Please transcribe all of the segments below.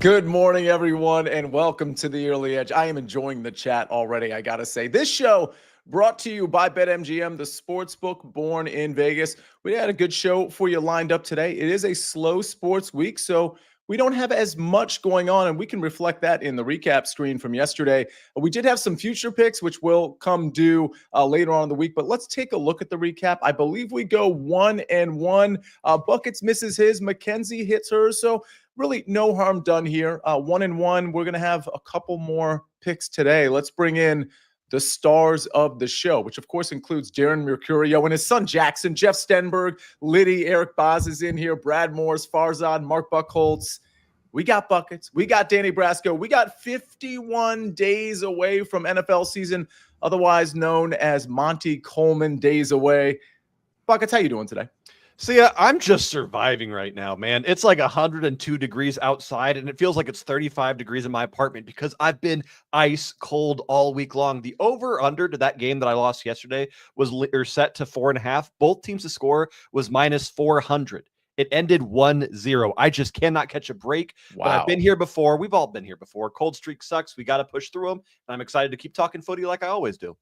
Good morning, everyone, and welcome to the Early Edge. I am enjoying the chat already, I got to say. This show brought to you by BetMGM, the sports book born in Vegas. We had a good show for you lined up today. It is a slow sports week, so we don't have as much going on, and we can reflect that in the recap screen from yesterday. We did have some future picks, which will come due later on in the week, but let's take a look at the recap. I believe we go 1-1. Buckets misses his. Mackenzie hits hers, so really no harm done here. 1-1. We're going to have a couple more picks today. Let's bring in the stars of the show, which of course includes Darren Mercurio and his son Jackson, Jeff Stenberg, Liddy, Eric Boz is in here, Brad Morris, Farzad, Mark Buckholtz. We got Buckets. We got Danny Brasco. We got 51 days away from NFL season, otherwise known as Monty Coleman days away. Buckets, how you doing today? Sia, I'm just surviving right now, man. It's like 102 degrees outside, and it feels like it's 35 degrees in my apartment because I've been ice cold all week long. The over-under to that game that I lost yesterday was set to 4.5. Both teams to score was minus 400. It ended 1-0. I just cannot catch a break. Wow. But I've been here before. We've all been here before. Cold streak sucks. We got to push through them. And I'm excited to keep talking footy like I always do.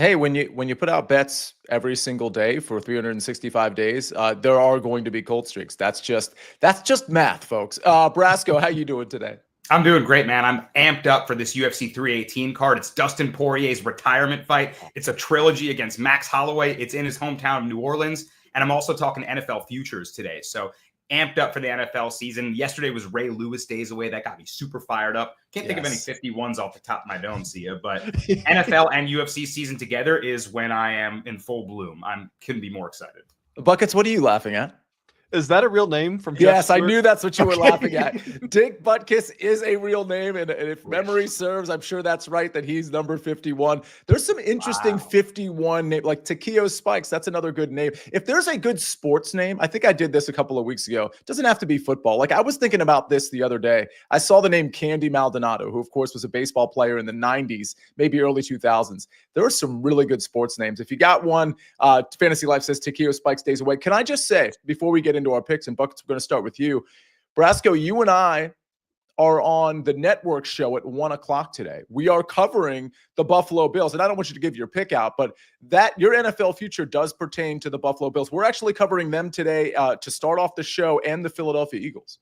Hey, when you put out bets every single day for 365 days, there are going to be cold streaks. That's just math, folks. Brasco, how you doing today? I'm doing great, man. I'm amped up for this UFC 318 card. It's Dustin Poirier's retirement fight. It's a trilogy against Max Holloway. It's in his hometown of New Orleans. And I'm also talking NFL futures today. So amped up for the NFL season. Yesterday was Ray Lewis days away. That got me super fired up. Can't think of any 51s off the top of my dome, Sia, but NFL and UFC season together is when I am in full bloom. Couldn't be more excited. Buckets, what are you laughing at? Is that a real name from Jeff Yes, Stewart? I knew that's what you were laughing at. Dick Butkus is a real name, and if memory serves, I'm sure that's right, that he's number 51. There's some interesting 51 names, like Takeo Spikes. That's another good name. If there's a good sports name, I think I did this a couple of weeks ago. It doesn't have to be football. Like, I was thinking about this the other day. I saw the name Candy Maldonado, who, of course, was a baseball player in the 90s, maybe early 2000s. There are some really good sports names. If you got one, Fantasy Life says Takeo Spikes days away. Can I just say, before we get into our picks, and Buckets, we're going to start with you. Brasco, you and I are on the network show at 1 o'clock today. We are covering the Buffalo Bills, and I don't want you to give your pick out, but that your NFL future does pertain to the Buffalo Bills. We're actually covering them today to start off the show, and the Philadelphia Eagles.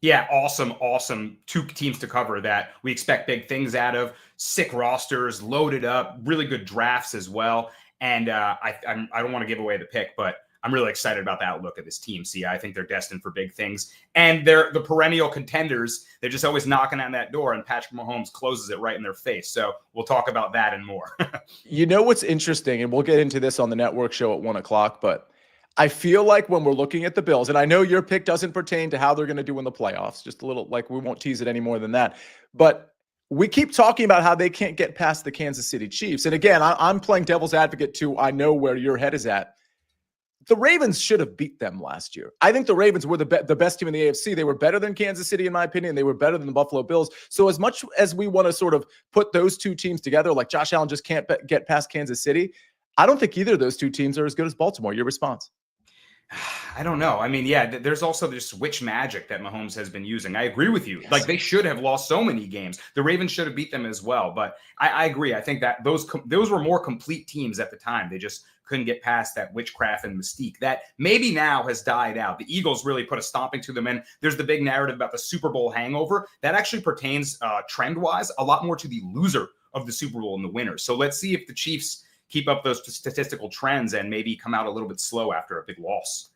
Yeah, awesome. Two teams to cover that we expect big things out of. Sick rosters, loaded up, really good drafts as well. And I don't want to give away the pick, but I'm really excited about the outlook of this team. See, I think they're destined for big things. And they're the perennial contenders. They're just always knocking on that door, and Patrick Mahomes closes it right in their face. So we'll talk about that and more. You know what's interesting, and we'll get into this on the network show at 1 o'clock, but I feel like when we're looking at the Bills, and I know your pick doesn't pertain to how they're going to do in the playoffs, just a little, like, we won't tease it any more than that. But we keep talking about how they can't get past the Kansas City Chiefs. And again, I'm playing devil's advocate too. I know where your head is at. The Ravens should have beat them last year. I think the Ravens were the best team in the AFC. They were better than Kansas City, in my opinion. They were better than the Buffalo Bills. So as much as we want to sort of put those two teams together, like Josh Allen just can't get past Kansas City, I don't think either of those two teams are as good as Baltimore. Your response? I don't know. I mean, yeah, there's also this switch magic that Mahomes has been using. I agree with you. Yes. Like, they should have lost so many games. The Ravens should have beat them as well. But I agree. I think that those were more complete teams at the time. They just couldn't get past that witchcraft and mystique that maybe now has died out. The Eagles really put a stomping to them. And there's the big narrative about the Super Bowl hangover. That actually pertains trend-wise a lot more to the loser of the Super Bowl and the winner. So let's see if the Chiefs keep up those statistical trends and maybe come out a little bit slow after a big loss.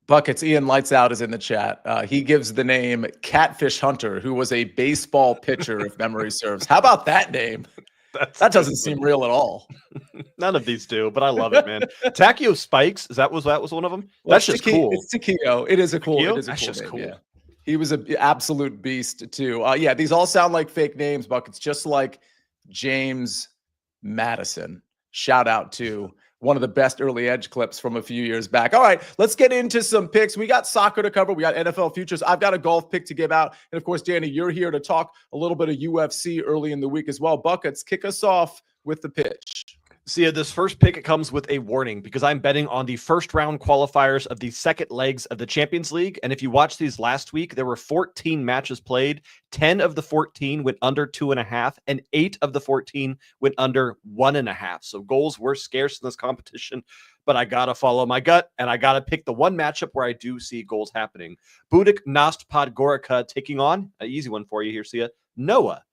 Buckets, Ian Lights Out is in the chat. He gives the name Catfish Hunter, who was a baseball pitcher, if memory serves. How about that name? That doesn't seem real at all. None of these do, but I love it, man. Takeo Spikes, that was one of them? Well, that's just cool. It's Takeo. It is a cool name. That's just cool. Yeah. He was an absolute beast, too. Yeah, these all sound like fake names, Buckets, just like James Madison. Shout out to one of the best early edge clips from a few years back. All right, let's get into some picks. We got soccer to cover. We got NFL futures. I've got a golf pick to give out. And of course, Danny, you're here to talk a little bit of UFC early in the week as well. Buckets, kick us off with the pitch. See, this first pick comes with a warning because I'm betting on the first round qualifiers of the second legs of the Champions League. And if you watched these last week, there were 14 matches played. 10 of the 14 went under 2.5, and 8 of the 14 went under 1.5. So goals were scarce in this competition, but I got to follow my gut, and I got to pick the one matchup where I do see goals happening. Budik Nost Podgorica taking on, an easy one for you here, Sia, Noah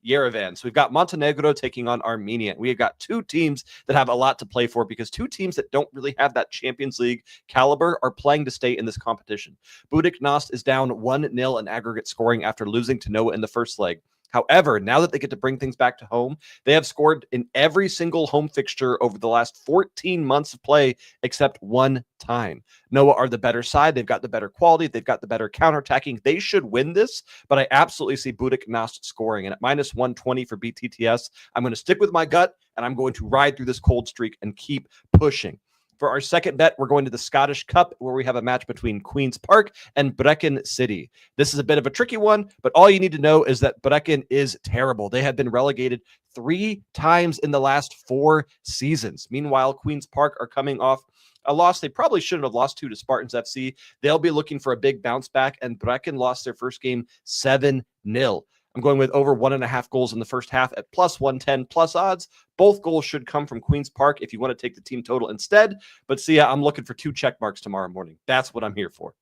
Yerevan. So we've got Montenegro taking on Armenia. We have got two teams that have a lot to play for because two teams that don't really have that Champions League caliber are playing to stay in this competition. Budik Nost is down 1-0 in aggregate scoring after losing to Noah in the first leg. However, now that they get to bring things back to home, they have scored in every single home fixture over the last 14 months of play, except one time. Noah are the better side. They've got the better quality. They've got the better counterattacking. They should win this, but I absolutely see Budik Nost scoring. And at minus 120 for BTTS, I'm going to stick with my gut, and I'm going to ride through this cold streak and keep pushing. For our second bet, we're going to the Scottish Cup, where we have a match between Queen's Park and Brecon City. This is a bit of a tricky one, but all you need to know is that Brecon is terrible. They have been relegated 3 times in the last 4 seasons. Meanwhile, Queen's Park are coming off a loss they probably shouldn't have lost to Spartans FC. They'll be looking for a big bounce back, and Brecon lost their first game 7-0. I'm going with over 1.5 goals in the first half at plus 110 plus odds. Both goals should come from Queen's Park if you want to take the team total instead. But see, I'm looking for 2 check marks tomorrow morning. That's what I'm here for.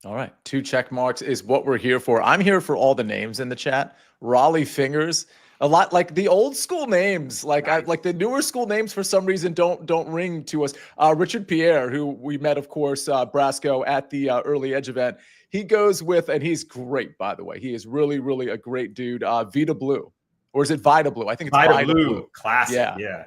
All right. 2 check marks is what we're here for. I'm here for all the names in the chat. Raleigh Fingers. A lot like the old school names, like Nice. like the newer school names for some reason don't ring to us. Richard Pierre, who we met, of course, Brasco at the Early Edge event. He goes with, and he's great, by the way. He is really, really a great dude. Vita Blue, or is it Vita Blue? I think it's Vita Blue. Classic. Yeah. Yeah.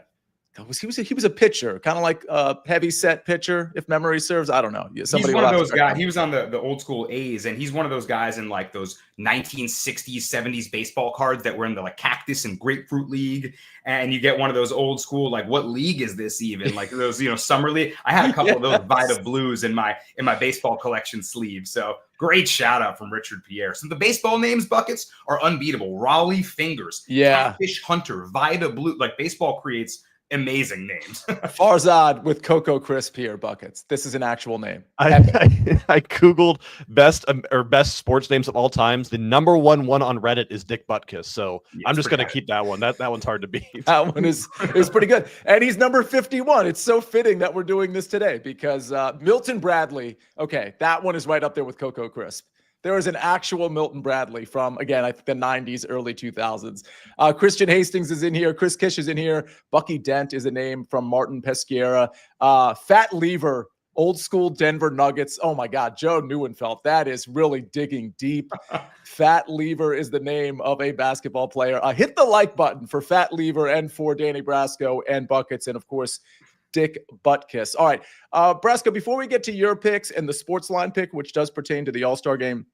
He was a pitcher, kind of like a heavy set pitcher, if memory serves. I don't know. He's one of those guys. He was on the old school A's, and he's one of those guys in like those 1960s, 70s baseball cards that were in the like cactus and grapefruit league. And you get one of those old school, like, what league is this even? Like those, summer league. I had a couple of those Vita Blues in my baseball collection sleeve. So great shout out from Richard Pierre. So the baseball names, Buckets, are unbeatable. Raleigh Fingers, Catfish Hunter, Vita Blue. Like, baseball creates amazing names. Farzad with Cocoa Crisp here, Buckets. This is an actual name. I Googled best sports names of all times. The number one on Reddit is Dick Butkus. So yeah, I'm just going to keep that one. That one's hard to beat. That one is pretty good. And he's number 51. It's so fitting that we're doing this today because Milton Bradley, okay, that one is right up there with Cocoa Crisp. There is an actual Milton Bradley from, again, I think the 90s, early 2000s. Christian Hastings is in here. Chris Kish is in here. Bucky Dent is a name from Martin Peschiera. Fat Lever, old school Denver Nuggets. Oh, my God. Joe Neuenfeld. That is really digging deep. Fat Lever is the name of a basketball player. Hit the like button for Fat Lever and for Danny Brasco and Buckets. And, of course, Dick Butkus. All right. Brasco, before we get to your picks and the SportsLine pick, which does pertain to the All-Star Game,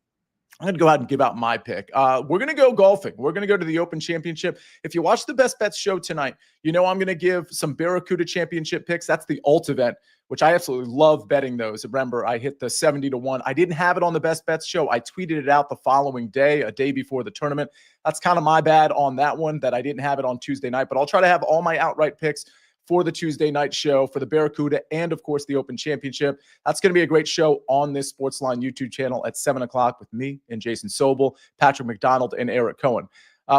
I'm going to go ahead and give out my pick. We're going to go golfing. We're going to go to the Open Championship. If you watch the Best Bets show tonight, I'm going to give some Barracuda Championship picks. That's the alt event, which I absolutely love betting those. Remember, I hit the 70-1. I didn't have it on the Best Bets show. I tweeted it out the following day, a day before the tournament. That's kind of my bad on that one, that I didn't have it on Tuesday night. But I'll try to have all my outright picks for the Tuesday night show for the Barracuda and, of course, the Open Championship. That's going to be a great show on this SportsLine YouTube channel at 7 o'clock with me and Jason Sobel, Patrick McDonald, and Eric Cohen.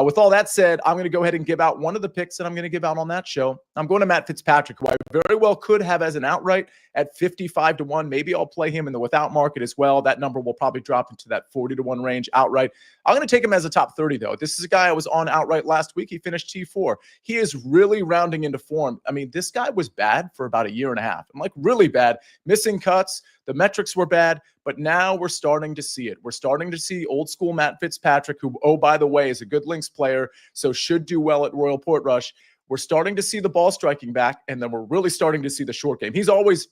With all that said, I'm going to go ahead and give out one of the picks that I'm going to give out on that show. I'm going to Matt Fitzpatrick, who I very well could have as an outright at 55-1. Maybe I'll play him in the without market as well. That number will probably drop into that 40-1 range outright. I'm going to take him as a top 30, though. This is a guy I was on outright last week. He finished T4. He is really rounding into form. I mean, this guy was bad for about a year and a half. I'm like, really bad. Missing cuts. The metrics were bad, but now we're starting to see it. We're starting to see old school Matt Fitzpatrick, who, oh, by the way, is a good links player, so should do well at Royal Portrush. We're starting to see the ball striking back, and then we're really starting to see the short game. He's always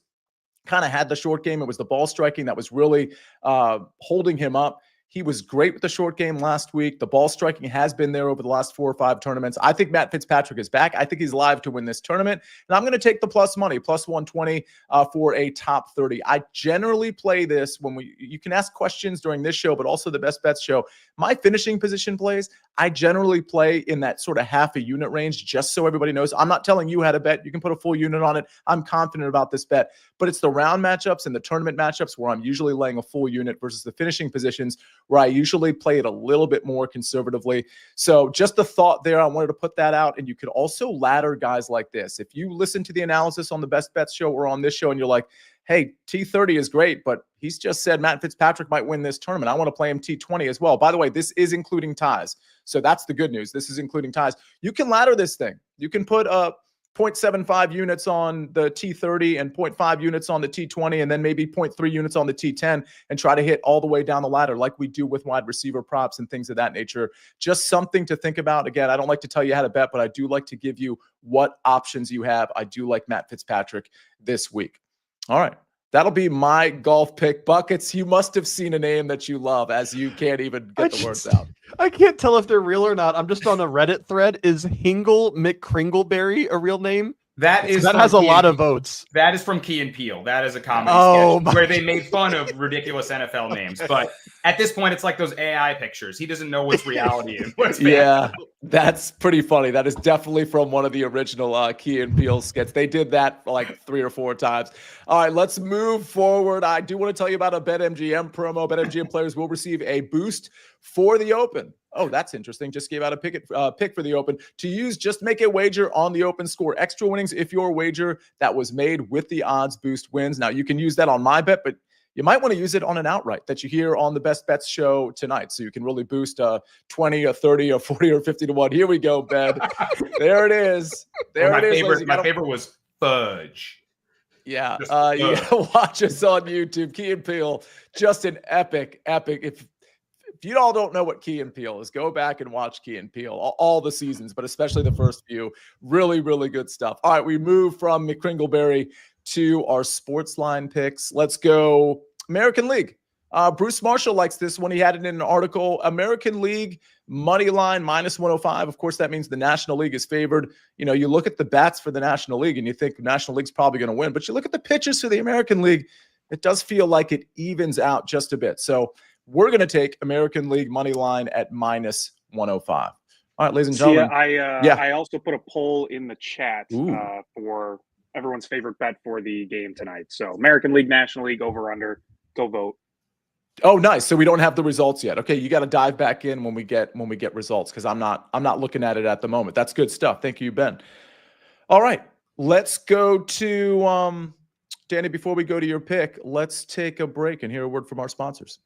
kind of had the short game. It was the ball striking that was really holding him up. He was great with the short game last week. The ball striking has been there over the last 4 or 5 tournaments. I think Matt Fitzpatrick is back. I think he's live to win this tournament. And I'm going to take the plus money, plus 120 for a top 30. I generally play this when you can ask questions during this show, but also the best bets show. My finishing position plays, I generally play in that sort of half a unit range, just so everybody knows. I'm not telling you how to bet. You can put a full unit on it. I'm confident about this bet, but it's the round matchups and the tournament matchups where I'm usually laying a full unit versus the finishing positions where I usually play it a little bit more conservatively. So just the thought there, I wanted to put that out. And you could also ladder guys like this. If you listen to the analysis on the Best Bets show or on this show and you're like, hey, T30 is great, but he's just said Matt Fitzpatrick might win this tournament. I want to play him T20 as well. By the way, this is including ties. So that's the good news. This is including ties. You can ladder this thing. You can put 0.75 units on the T30 and 0.5 units on the T20 and then maybe 0.3 units on the T10 and try to hit all the way down the ladder like we do with wide receiver props and things of that nature. Just something to think about. Again, I don't like to tell you how to bet, but I do like to give you what options you have. I do like Matt Fitzpatrick this week. All right. That'll be my golf pick. Buckets, you must have seen a name that you love as you can't even get the words out. I can't tell if they're real or not. I'm just on a Reddit thread. Is Hingle McCringleberry a real name? That has a lot of votes. That is from Key and Peele. That is a comedy sketch where they made fun of ridiculous NFL names. But at this point, it's like those AI pictures. He doesn't know what's reality and what's yeah, that's pretty funny. That is definitely from one of the original Key and Peele skits. They did that like 3 or 4 times. All right, let's move forward. I do want to tell you about a BetMGM promo. BetMGM players will receive a boost for the Open. Oh, that's interesting. Just gave out a pick for the Open. To use, just make a wager on the Open. Score extra winnings if your wager that was made with the odds boost wins. Now, you can use that on my bet, but you might want to use it on an outright that you hear on the Best Bets show tonight. So you can really boost 20 or 30 or 40 or 50 to 1. Here we go, Ben. There it is. There it is. My favorite was fudge. Yeah. You got to watch us on YouTube. Key and Peele, just an epic. If you all don't know what Key and Peele is, go back and watch Key and Peele, all the seasons, but especially the first few. Really, really good stuff. All right, we move from McCringleberry to our SportsLine picks. Let's go American League. Bruce Marshall likes this one. He had it in an article. American League money line minus 105. Of course, that means the National League is favored. You know, you look at the bats for the National League and you think the National League's probably going to win, but you look at the pitchers for the American League, it does feel like it evens out just a bit. So we're going to take American League money line at minus 105. All right, ladies and gentlemen. I also put a poll in the chat for everyone's favorite bet for the game tonight. So American League, National League, over under, go vote. Oh, nice. So we don't have the results yet. Okay, you got to dive back in when we get results because I'm not looking at it at the moment. That's good stuff. Thank you, Ben. All right, let's go to Danny. Before we go to your pick, let's take a break and hear a word from our sponsors.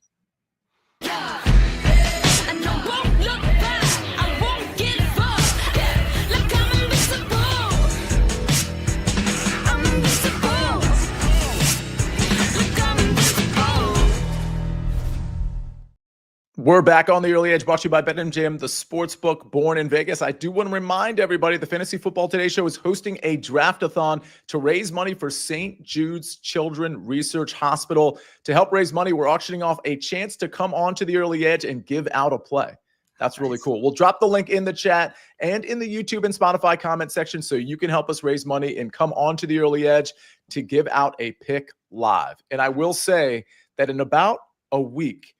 We're back on the Early Edge, brought to you by BetMGM, the sportsbook born in Vegas. I do want to remind everybody the Fantasy Football Today Show is hosting a draft-a-thon to raise money for St. Jude's Children Research Hospital. To help raise money, we're auctioning off a chance to come on to the Early Edge and give out a play. That's really cool. We'll drop the link in the chat and in the YouTube and Spotify comment section so you can help us raise money and come on to the Early Edge to give out a pick live. And I will say that in about a week,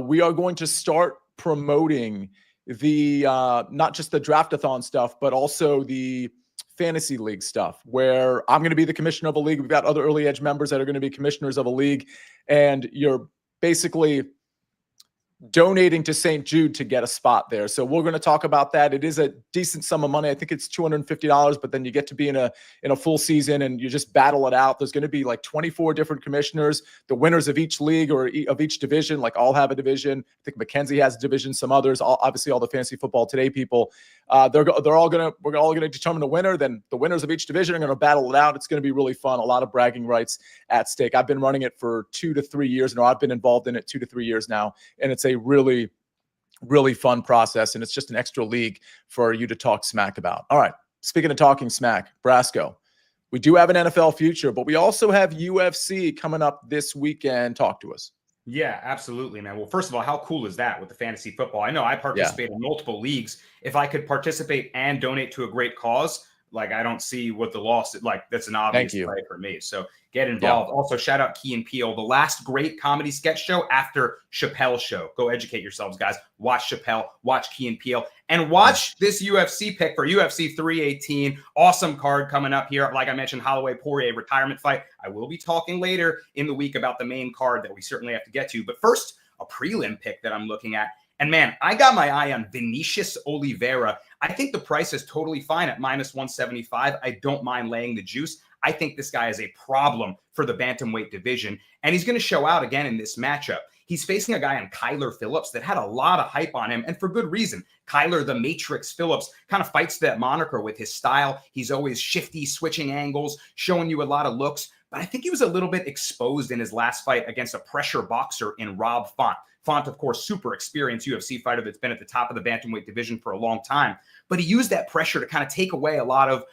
we are going to start promoting the not just the draft-a-thon stuff, but also the fantasy league stuff, where I'm going to be the commissioner of a league. We've got other Early Edge members that are going to be commissioners of a league, and you're basically donating to St. Jude to get a spot there. So we're going to talk about that. It is a decent sum of money. I think it's $250, but then you get to be in a full season and you just battle it out. There's going to be like 24 different commissioners. The winners of each league or of each division, like all have a division. I think Mackenzie has a division, some others, obviously all the Fantasy Football Today people. We're all going to determine the winner. Then the winners of each division are going to battle it out. It's going to be really fun. A lot of bragging rights at stake. I've been running it for 2 to 3 years now. I've been involved in it 2 to 3 years now, and it's a really, really fun process, and it's just an extra league for you to talk smack about. All right, speaking of talking smack, Brasco, we do have an NFL future, but we also have UFC coming up this weekend. Talk to us. Yeah, absolutely, man. Well, first of all, how cool is that with the fantasy football? I know I Yeah. participate in multiple leagues. If I could participate and donate to a great cause, like I don't see what the loss is. Like that's an Thank obvious you. play for me. So get Yeah. involved. Also, shout out Key and Peele, the last great comedy sketch show after Chappelle's show. Go educate yourselves, guys. Watch Chappelle, watch Key and Peele, and watch this UFC pick for UFC 318. Awesome card coming up here. Like I mentioned, Holloway Poirier retirement fight. I will be talking later in the week about the main card that we certainly have to get to. But first, a prelim pick that I'm looking at. And man, I got my eye on Vinicius Oliveira. I think the price is totally fine at -175. I don't mind laying the juice. I think this guy is a problem for the bantamweight division, and he's going to show out again in this matchup. He's facing a guy in Kyler Phillips that had a lot of hype on him, and for good reason. Kyler, the Matrix Phillips, kind of fights that moniker with his style. He's always shifty, switching angles, showing you a lot of looks. But I think he was a little bit exposed in his last fight against a pressure boxer in Rob Font. Font, of course, super experienced UFC fighter that's been at the top of the bantamweight division for a long time. But he used that pressure to kind of take away a lot of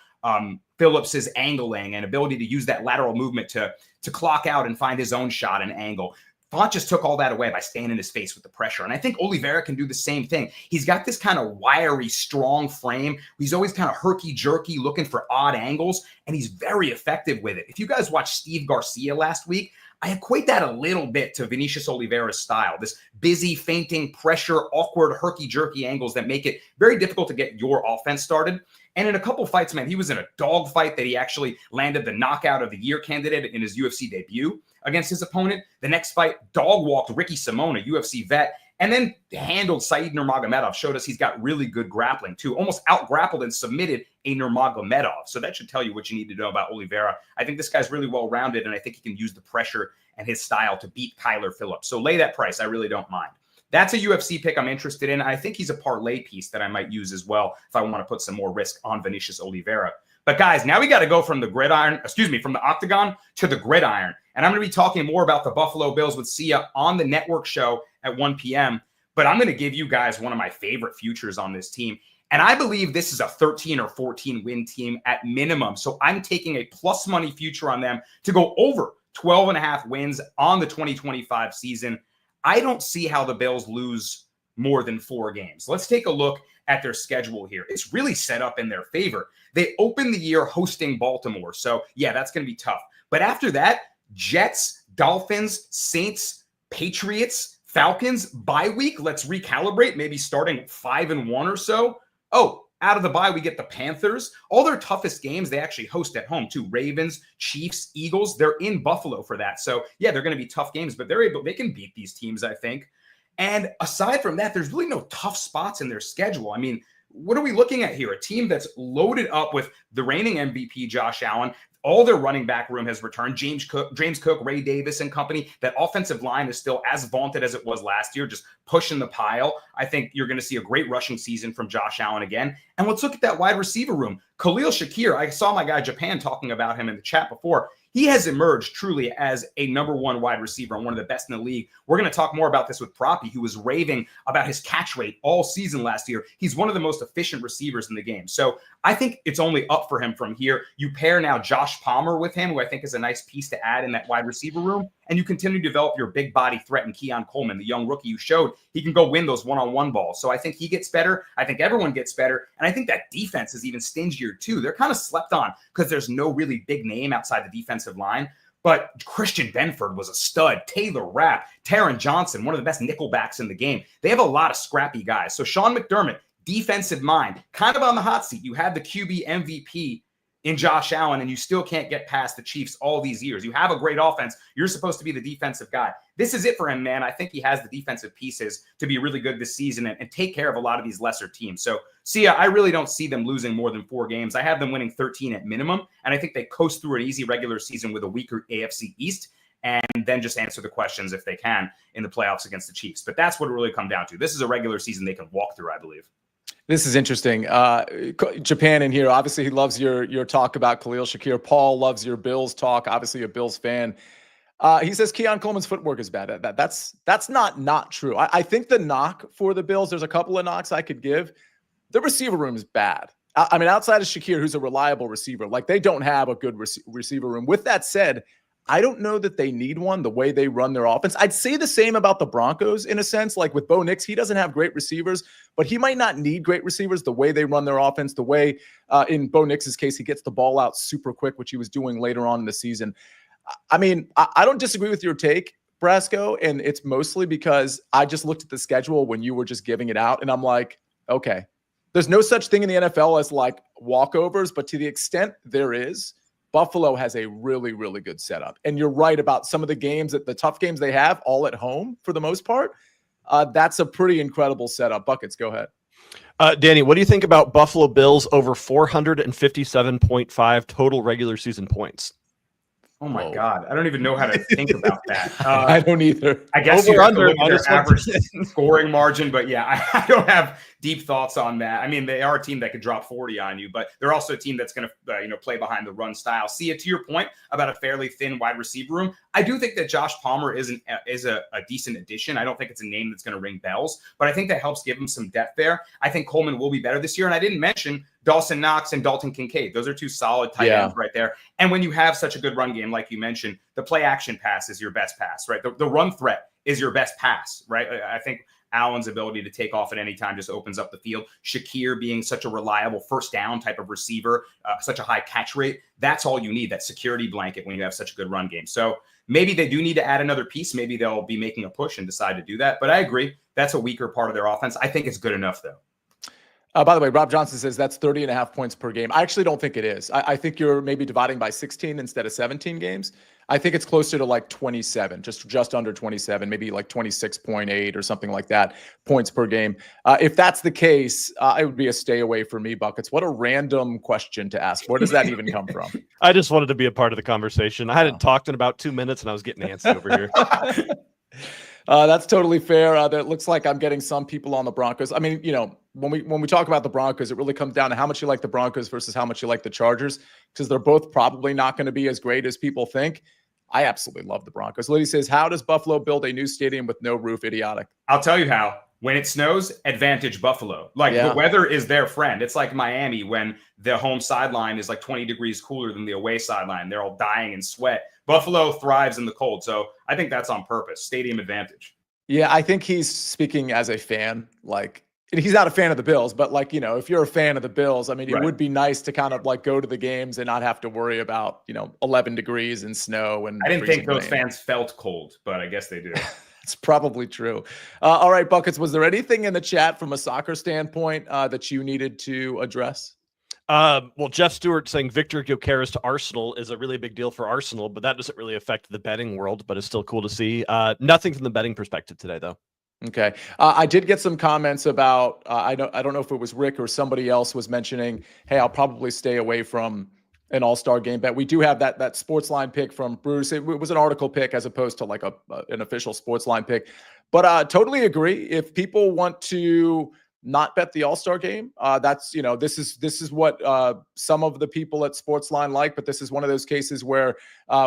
Phillips's angling and ability to use that lateral movement to clock out and find his own shot and angle. Font just took all that away by staying in his face with the pressure. And I think Oliveira can do the same thing. He's got this kind of wiry, strong frame. He's always kind of herky-jerky, looking for odd angles, and he's very effective with it. If you guys watched Steve Garcia last week, I equate that a little bit to Vinicius Oliveira's style, this busy, feinting, pressure, awkward, herky-jerky angles that make it very difficult to get your offense started. And in a couple fights, man, he was in a dog fight that he actually landed the knockout of the year candidate in his UFC debut against his opponent. The next fight, dog walked Ricky Simone, a UFC vet, and then handled Said Nurmagomedov, showed us he's got really good grappling too, almost out-grappled and submitted a Nurmagomedov. So that should tell you what you need to know about Oliveira. I think this guy's really well-rounded, and I think he can use the pressure and his style to beat Kyler Phillips. So lay that price. I really don't mind. That's a UFC pick I'm interested in. I think he's a parlay piece that I might use as well if I want to put some more risk on Vinicius Oliveira. But guys, now we got to go from the from the octagon to the gridiron. And I'm going to be talking more about the Buffalo Bills with Sia on the network show at 1 p.m. But I'm going to give you guys one of my favorite futures on this team. And I believe this is a 13 or 14 win team at minimum. So I'm taking a plus money future on them to go over 12.5 wins on the 2025 season. I don't see how the Bills lose more than 4 games. Let's take a look at their schedule here. It's really set up in their favor. They open the year hosting Baltimore. So yeah, that's going to be tough. But after that, Jets, Dolphins, Saints, Patriots, Falcons, bye week. Let's recalibrate, maybe starting 5-1 or so. Oh, out of the bye, we get the Panthers. All their toughest games, they actually host at home too. Ravens, Chiefs, Eagles, they're in Buffalo for that. So yeah, they're going to be tough games, but they can beat these teams, I think. And aside from that, there's really no tough spots in their schedule. I mean, what are we looking at here? A team that's loaded up with the reigning MVP, Josh Allen. All their running back room has returned. James Cook, Ray Davis and company. That offensive line is still as vaunted as it was last year, just pushing the pile. I think you're going to see a great rushing season from Josh Allen again. And let's look at that wide receiver room. Khalil Shakir, I saw my guy Japan talking about him in the chat before. He has emerged truly as a number 1 wide receiver and one of the best in the league. We're going to talk more about this with Proppy, who was raving about his catch rate all season last year. He's one of the most efficient receivers in the game. So I think it's only up for him from here. You pair now Josh Palmer with him, who I think is a nice piece to add in that wide receiver room. And you continue to develop your big body threat in Keon Coleman, the young rookie you showed. He can go win those one-on-one balls. So I think he gets better. I think everyone gets better. And I think that defense is even stingier too. They're kind of slept on because there's no really big name outside the defensive line. But Christian Benford was a stud. Taylor Rapp, Taron Johnson, one of the best nickelbacks in the game. They have a lot of scrappy guys. So Sean McDermott, defensive mind, kind of on the hot seat. You had the QB MVP in Josh Allen, and you still can't get past the Chiefs all these years. You have a great offense. You're supposed to be the defensive guy. This is it for him, man. I think he has the defensive pieces to be really good this season and take care of a lot of these lesser teams. So, Sia, I really don't see them losing more than 4 games. I have them winning 13 at minimum, and I think they coast through an easy regular season with a weaker AFC East and then just answer the questions if they can in the playoffs against the Chiefs. But that's what it really come down to. This is a regular season they can walk through, I believe. This is interesting. Japan in here. Obviously, he loves your talk about Khalil Shakir. Paul loves your Bills talk. Obviously, a Bills fan. He says Keon Coleman's footwork is bad. That's not true. I think the knock for the Bills, there's a couple of knocks I could give. The receiver room is bad. I mean, outside of Shakir, who's a reliable receiver, like they don't have a good receiver room. With that said, I don't know that they need one the way they run their offense. I'd say the same about the Broncos in a sense. Like with Bo Nix, he doesn't have great receivers, but he might not need great receivers the way they run their offense, the way in Bo Nix's case, he gets the ball out super quick, which he was doing later on in the season. I mean, I don't disagree with your take, Brasco, and it's mostly because I just looked at the schedule when you were just giving it out, and I'm like, okay, there's no such thing in the NFL as like walkovers, but to the extent there is, Buffalo has a really, really good setup. And you're right about some of the games, the tough games they have all at home for the most part. That's a pretty incredible setup. Buckets, go ahead. Danny, what do you think about Buffalo Bills over 457.5 total regular season points? Oh my God. I don't even know how to think about that. I don't either. I guess you have to look at their average scoring margin, but yeah, I don't have deep thoughts on that. I mean, they are a team that could drop 40 on you, but they're also a team that's going to play behind the run style. Sia, to your point about a fairly thin wide receiver room, I do think that Josh Palmer is a decent addition. I don't think it's a name that's going to ring bells, but I think that helps give him some depth there. I think Coleman will be better this year, and I didn't mention Dawson Knox and Dalton Kincaid. Those are two solid tight ends right there. And when you have such a good run game, like you mentioned, the play action pass is your best pass, right? The run threat is your best pass, right? I think Allen's ability to take off at any time just opens up the field. Shakir being such a reliable first down type of receiver, such a high catch rate. That's all you need, that security blanket when you have such a good run game. So maybe they do need to add another piece. Maybe they'll be making a push and decide to do that. But I agree. That's a weaker part of their offense. I think it's good enough, though. By the way, Rob Johnson says that's 30.5 points per game. I actually don't think it is. I think you're maybe dividing by 16 instead of 17 games. I think it's closer to like 27, just under 27, maybe like 26.8 or something like that points per game. If that's the case, it would be a stay away for me, Buckets. What a random question to ask. Where does that even come from? I just wanted to be a part of the conversation. I hadn't talked in about 2 minutes, and I was getting antsy over here. That's totally fair. It looks like I'm getting some people on the Broncos. I mean, when we talk about the Broncos, it really comes down to how much you like the Broncos versus how much you like the Chargers, because they're both probably not going to be as great as people think. I absolutely love the Broncos. Liddy says, how does Buffalo build a new stadium with no roof? Idiotic. I'll tell you how. When it snows, advantage Buffalo. The weather is their friend. It's like Miami when the home sideline is like 20 degrees cooler than the away sideline. They're all dying in sweat. Buffalo thrives in the cold. So I think that's on purpose. Stadium advantage. Yeah, I think he's speaking as a fan. Like, he's not a fan of the Bills, but if you're a fan of the Bills, I mean, it would be nice to kind of like go to the games and not have to worry about, 11 degrees and snow. And I didn't think those fans felt cold, but I guess they do. It's probably true. All right, Buckets, was there anything in the chat from a soccer standpoint that you needed to address? Well, Jeff Stewart saying Victor Gyökeres to Arsenal is a really big deal for Arsenal, but that doesn't really affect the betting world, but it's still cool to see. Nothing from the betting perspective today, though. Okay. I did get some comments about, I don't know if it was Rick or somebody else was mentioning, hey, I'll probably stay away from an All-Star Game bet. We do have that SportsLine pick from Bruce. It was an article pick as opposed to like an official SportsLine pick. But totally agree. If people want to not bet the All-Star Game, that's, this is what some of the people at SportsLine like, but this is one of those cases where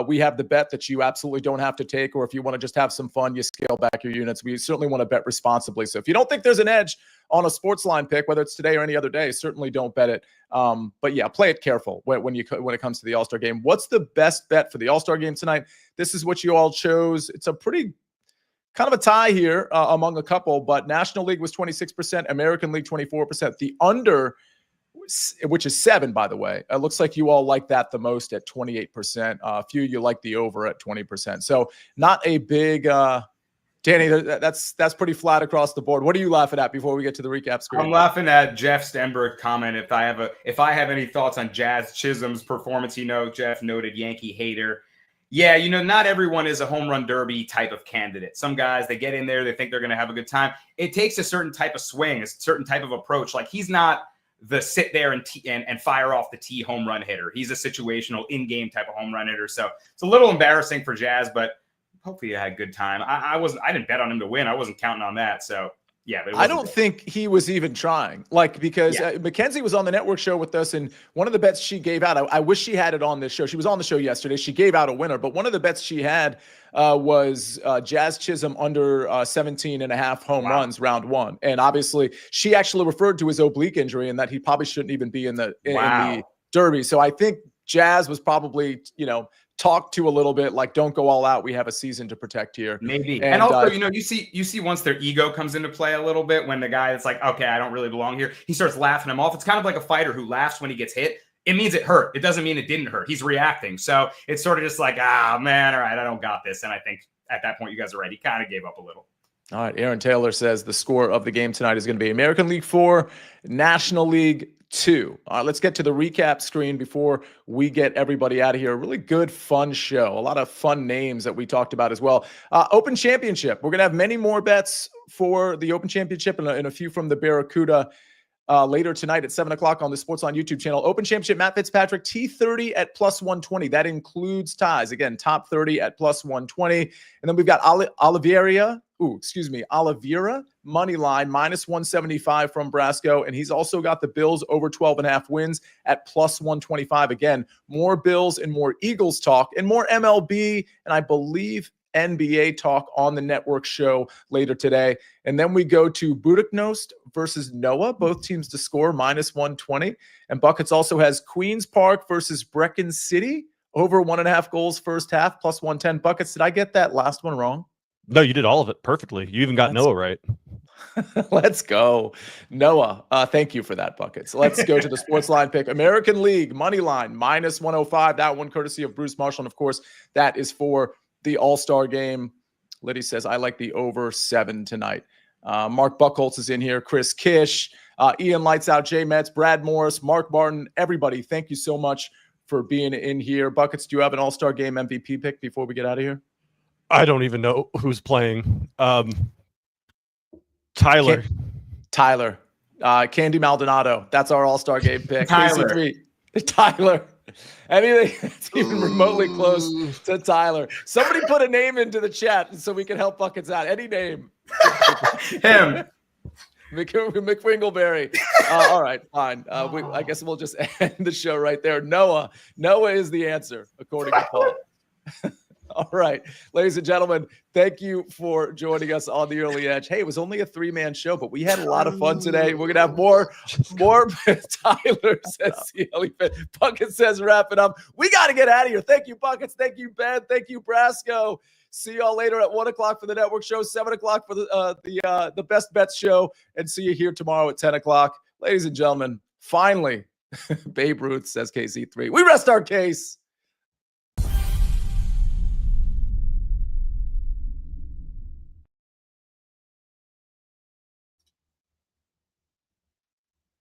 we have the bet that you absolutely don't have to take, or if you want to just have some fun, you scale back your units. We certainly want to bet responsibly. So if you don't think there's an edge on a SportsLine pick, whether it's today or any other day, certainly don't bet it. But yeah, play it careful when it comes to the All-Star Game. What's the best bet for the All-Star Game tonight? This is what you all chose. It's a pretty kind of a tie here among a couple, but National League was 26%, American League 24%. The under, which is 7, by the way, it looks like you all like that the most at 28%. A few you like the over at 20%. So not a big, Danny, that's pretty flat across the board. What are you laughing at before we get to the recap screen? I'm laughing at Jeff Stenberg comment. If I have any thoughts on Jazz Chisholm's performance, Jeff noted Yankee hater. Yeah, not everyone is a home run derby type of candidate. Some guys, they get in there, they think they're going to have a good time. It takes a certain type of swing, a certain type of approach. Like, he's not the sit there and fire off the tee home run hitter. He's a situational in-game type of home run hitter. So it's a little embarrassing for Jazz, but hopefully you had a good time. I didn't bet on him to win. I wasn't counting on that. So yeah, but I don't think he was even trying, because Mackenzie was on the network show with us, and one of the bets she gave out, I wish she had it on this show. She was on the show yesterday. She gave out a winner, but one of the bets she had was Jazz Chisholm under 17.5 home runs round 1. And obviously she actually referred to his oblique injury and that he probably shouldn't even be in the Derby. So I think Jazz was probably, talked to a little bit, like, don't go all out. We have a season to protect here. Maybe. And also, you see once their ego comes into play a little bit, when the guy that's like, okay, I don't really belong here, he starts laughing him off. It's kind of like a fighter who laughs when he gets hit. It means it hurt. It doesn't mean it didn't hurt. He's reacting. So it's sort of just like, man, all right, I don't got this. And I think at that point, you guys are right. He kind of gave up a little. All right. Aaron Taylor says the score of the game tonight is going to be American League 4, National League 2. All right, let's get to the recap screen before we get everybody out of here. A really good, fun show. A lot of fun names that we talked about as well. Open Championship. We're going to have many more bets for the Open Championship and a few from the Barracuda later tonight at 7 o'clock on the SportsLine YouTube channel. Open Championship, Matt Fitzpatrick, T30 at plus 120. That includes ties. Again, top 30 at plus 120. And then we've got Oliveira money line minus 175 from Brasco. And he's also got the Bills over 12.5 wins at plus 125. Again, more Bills and more Eagles talk and more MLB and I believe NBA talk on the network show later today. And then we go to Buduknost versus Noah, both teams to score minus 120. And Buckets also has Queens Park versus Brecon City over 1.5 goals first half plus 110. Buckets, did I get that last one wrong? No, you did all of it perfectly. You even got Noah right. Let's go. Noah, thank you for that, Buckets. Let's go to the SportsLine pick. American League money line minus 105. That one courtesy of Bruce Marshall. And of course, that is for the All-Star Game. Liddy says, I like the over 7 tonight. Mark Buckholtz is in here. Chris Kish, Ian Lights Out, Jay Metz, Brad Morris, Mark Martin, everybody. Thank you so much for being in here. Buckets, do you have an All-Star Game MVP pick before we get out of here? I don't even know who's playing. Tyler. Candy Maldonado. That's our All-Star Game pick. Tyler. Tyler. Anything that's even remotely close to Tyler. Somebody put a name into the chat so we can help Buckets out. Any name. Him. McWingleberry. All right, fine. I guess we'll just end the show right there. Noah is the answer, according to Paul. All right, ladies and gentlemen, thank you for joining us on the Early Edge. Hey, it was only a 3-man show, but we had a lot of fun today. We're going to have more. Tyler says Buckets says wrap it up. We got to get out of here. Thank you, Buckets. Thank you, Ben. Thank you, Brasco. See y'all later at 1 o'clock for the network show, 7 o'clock for the Best Bets show, and see you here tomorrow at 10 o'clock. Ladies and gentlemen, finally, Babe Ruth says KC3. We rest our case.